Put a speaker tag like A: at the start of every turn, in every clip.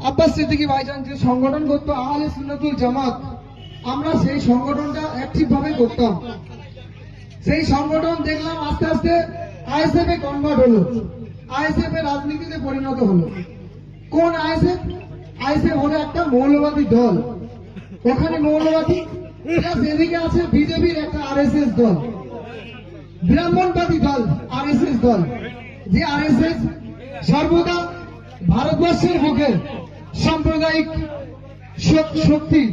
A: আব্বাস সিদ্দিকী ভাইজান যে সংগঠন করতো আহলে সুন্নাতুল জামাত, আমরা সেই সংগঠনটা অ্যাক্টিভ ভাবে করতাম। সেই সংগঠন দেখলাম আস্তে আস্তে আইএসএফ এ কনভার্ট হলো, আইএসএফ এর রাজনীতিতে পরিণত হলো। কোন আইএসএফ? আইএসএফ হলো একটা মৌলবাদী দল। ওখানে মৌলবাদী প্লাস এদিকে আছে বিজেপির একটা আরএসএস দল, ব্রাহ্মণবাদী দল, আরএসএস দল। যে আরএসএস সর্বদা ভারতবর্ষের বুকে সাম্প্রদায়িক শক্তি,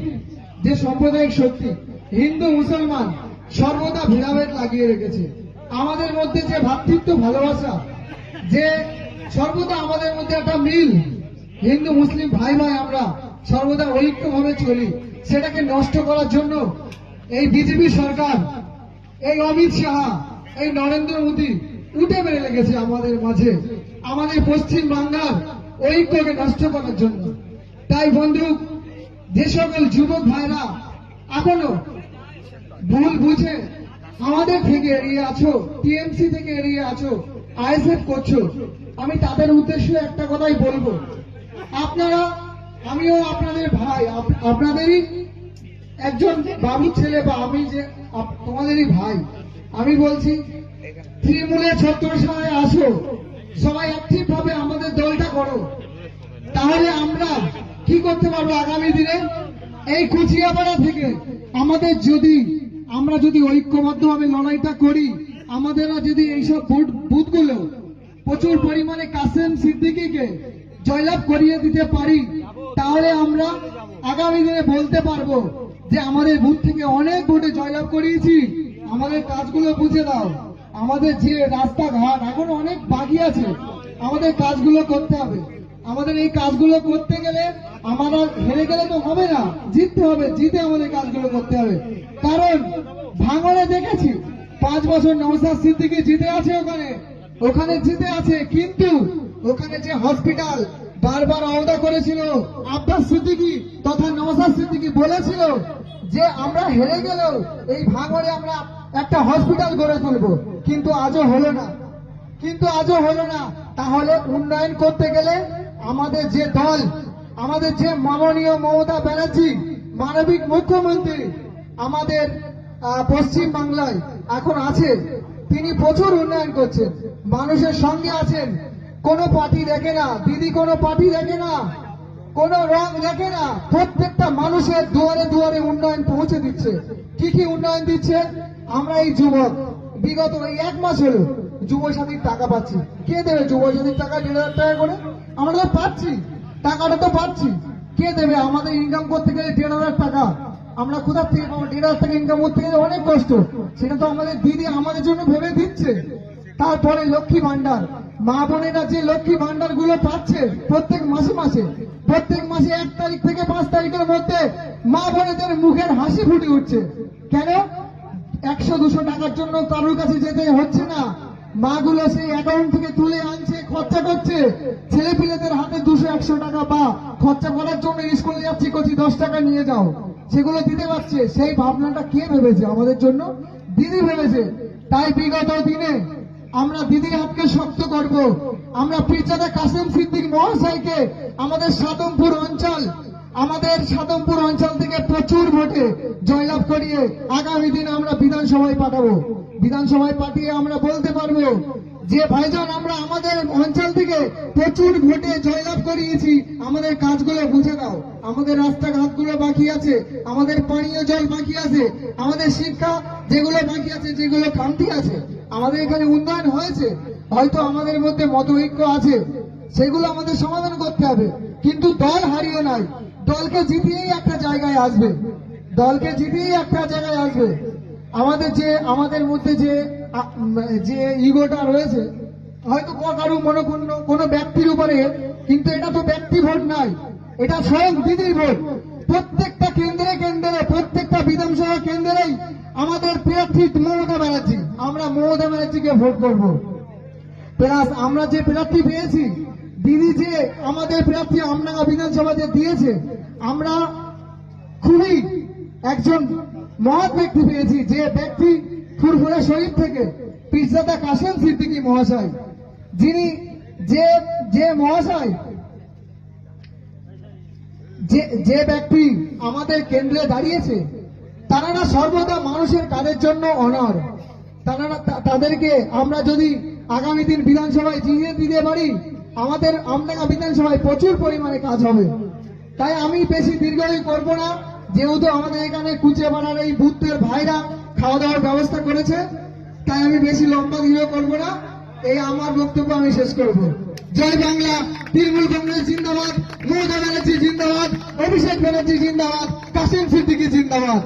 A: যে সাম্প্রদায়িক শক্তি হিন্দু মুসলমান সর্বদা ভেদাভেদ লাগিয়ে রেখেছে। আমাদের মধ্যে যে ভ্রাতৃত্ব ভালোবাসা, যে সর্বদা আমাদের মধ্যে একটা মিল, হিন্দু মুসলিম ভাই ভাই আমরা সর্বদা ঐক্যভাবে চলি, সেটাকে নষ্ট করার জন্য এই বিজেপি সরকার, এই অমিত শাহ, এই নরেন্দ্র মোদী উঠে বেড়ে লেগেছে আমাদের মাঝে, আমাদের পশ্চিম বাংলার ঐক্যকে নষ্ট করার জন্য। তাই বন্ধু, যে সকল যুবক ভাইরা এখনো ভুল বুঝে আমাদের থেকে এড়িয়ে আছো, টিএমসি থেকে এড়িয়ে আছো, আইএসএফ করছো, আমি তাদের উদ্দেশ্যে একটা কথাই বলবো। আপনারা, আমিও আপনাদের ভাই, আপনাদেরই একজন বাবু ছেলে, বা আমি যে তোমাদেরই ভাই। আমি বলছি, তৃণমূলের ছত্রছায়ায় আসো, সবাই অ্যাক্টিভ ভাবে আমাদের দলটা করো। তাহলে আমরা কি করতে পারবো আগামী দিনে? এই কুচিয়াপাড়া থেকে আমরা যদি ঐক্যবদ্ধভাবে লড়াইটা করি, আমাদের যদি এইসব বুথগুলো প্রচুর পরিমাণে কাসেম সিদ্দিকীকে জয়লাভ করিয়ে দিতে পারি, তাহলে আমরা আগামী দিনে বলতে পারবো যে আমাদের বুথ থেকে অনেক ভোটে জয়লাভ করিয়েছি। আমাদের কাজগুলো বুঝে দাও। আমাদের যে রাস্তাঘাট এখন অনেক বাকি আছে, আমাদের কাজগুলো করতে হবে। আমাদের এই কাজগুলো করতে গেলে আমরা হেরে গেলে তো হবে না, জিততে হবে, জিতে আমাদের কাজগুলো করতে হবে। কারণ ভাঙড়ে দেখেছি 5 বছর নওশাদ সিদ্দিকী জিতে আছে, ওখানে জিতে আছে, কিন্তু ওখানে যে হসপিটাল বারবার আওদা করেছিল আব্বাস সিদ্দিকী তথা নওশাদ সিদ্দিকী বলেছিল যে আমরা হেরে গেলেও এই ভাঙড়ে আমরা একটা হসপিটাল গড়ে তুলবো, কিন্তু আজও হলো না। তাহলে উন্নয়ন করতে গেলে আমাদের যে দল, আমাদের যে মাননীয় মমতা ব্যানার্জি মানবিক মুখ্যমন্ত্রী আমাদের পশ্চিম বাংলায় এখন আছে, তিনি প্রচুর উন্নয়ন করছেন, মানুষের সঙ্গে আছেন। কোনো পার্টি দেখে না দিদি, কোনো পার্টি দেখে না, কোনো রং দেখে না, প্রত্যেকটা মানুষের দুয়ারে দুয়ারে উন্নয়ন পৌঁছে দিচ্ছে। কি কি উন্নয়ন দিচ্ছে? আমরা এই যুবক বিগত এই 1 মাস হলো যুবসাথীর টাকা পাচ্ছি। কে দেবে যুবসাথীর টাকা? 1,500 টাকা করে আমরা তো পাচ্ছি, টাকাটা তো পাচ্ছি। কে দেবে? আমাদের ইনকাম করতে গেলে 1,500 টাকা আমরা কোথা থেকে পাবো? 1,500 টাকা ইনকাম করতে গেলে অনেক কষ্ট, সেটা তো আমাদের দিদি আমাদের জন্য ভেবে দিচ্ছে। তারপরে লক্ষ্মী ভান্ডার, মা বোনেরা যে লক্ষ্মী ভান্ডার গুলো পাচ্ছে প্রত্যেক মাসে 1 তারিখ থেকে 5 তারিখের মধ্যে মা বোনেদের মুখের হাসি ফুটে উঠছে। কেন? 100-200 টাকার জন্য কারোর কাছে যেতে হচ্ছে না, মাগুলো সেই অ্যাকাউন্ট থেকে তুলে আনছে, খরচা করছে। ছেলে পিলেদের হাতে 200-100 টাকা বা খরচা করার জন্য স্কুলে যাচ্ছি, করছি 10 টাকা নিয়ে যাও, সেগুলো দিতে পারছে। সেই ভাবনাটা কে ভেবেছে আমাদের জন্য? দিদি ভেবেছে। তাই বিগত দিনে আমরা দিদির হাতকে শক্ত করব। আমরা পীরজাদা কাসেম সিদ্দিক মহাশয়কে আমাদের সাদমপুর অঞ্চল থেকে প্রচুর ভোটে জয়লাভ করিয়ে আগামী দিনে আমরা বিধানসভায় পাঠাবো। বিধানসভায় পাঠিয়ে আমরা বলতে পারবো যে ভাইজান, আমরা আমাদের অঞ্চল থেকে প্রচুর ভোটে জয়লাভ করিয়েছি, আমাদের কাজগুলো বুঝে দাও। আমাদের রাস্তাঘাটগুলো বাকি আছে, আমাদের পানীয় জল বাকি আছে, আমাদের শিক্ষা যেগুলো বাকি আছে, যেগুলো খামতি আছে, আমাদের এখানে উন্নয়ন হয়েছে, হয়তো আমাদের মধ্যে মতৈক্য আছে, সেগুলো আমাদের সমাধান করতে হবে। কিন্তু দল হারিয়ে নাই, দলকে জিতিয়েই একটা জায়গায় আসবে। আমাদের মধ্যে যে ইগোটা রয়েছে, হয়তো কারো মনোক্ষুণ্ণ কোনো ব্যক্তির উপরে, কিন্তু এটা তো ব্যক্তি ভোট নয়, এটা স্বয়ং দিদির ভোট। প্রত্যেকটা কেন্দ্রে প্রত্যেকটা বিধানসভা কেন্দ্রেই আমাদের প্রার্থী মমতা ব্যানার্জি, আমরা মমতা ব্যানার্জিকে ভোট করব। প্লাস আমরা যে প্রার্থী পেয়েছি, দিদি যে আমাদের প্রার্থী আমডাঙ্গা বিধানসভা যে দিয়েছে, আমরা খুবই একজন মহৎ ব্যক্তি পেয়েছি, যে ব্যক্তি ফুরফুরা শরীফ থেকে পীরজাদা কাসেম সিদ্দিকী মহাশয়, যিনি যে মহাশয় যে ব্যক্তি আমাদের কেন্দ্রে দাঁড়িয়েছে তারা সর্বদা মানুষের কাজের জন্য অনড়। তাদেরকে আমরা যদি আগামী দিন বিধানসভায় জিতিয়ে দিতে পারি, আমাদের আমডাঙ্গা বিধানসভায় প্রচুর পরিমাণে কাজ হবে। তাই আমি বেশি দীর্ঘই করব না, যেহেতু আমাদের এখানে কুচেপাড়ার এই বুথের ভাইরা খাওয়া দাওয়ার ব্যবস্থা করেছে, তাই আমি বেশি লম্বা দীর্ঘ করব না। এই আমার বক্তব্য আমি শেষ করব। জয় বাংলা, তৃণমূল কংগ্রেস জিন্দাবাদ, মমতা ব্যানার্জি জিন্দাবাদ, অভিষেক ব্যানার্জি জিন্দাবাদ, কাসিম সিদ্দিকী জিন্দাবাদ।